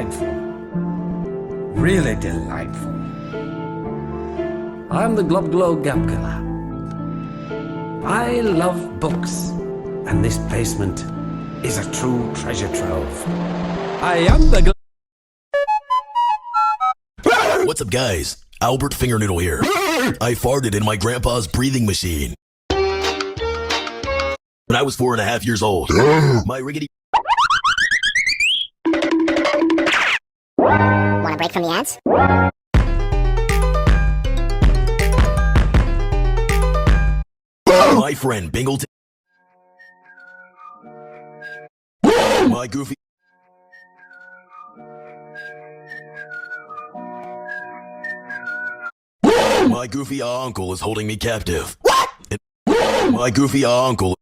delightful. Really delightful. I'm the Globglow Gapkiller. I love books, and this basement is a true treasure trove. I am the What's up, guys? Albert Fingernoodle here. I farted in my grandpa's breathing machine when I was 4.5 years old. My riggedy... Want a break from the ads? My friend Bingleton... My goofy... My goofy uncle is holding me captive. What? My goofy uncle...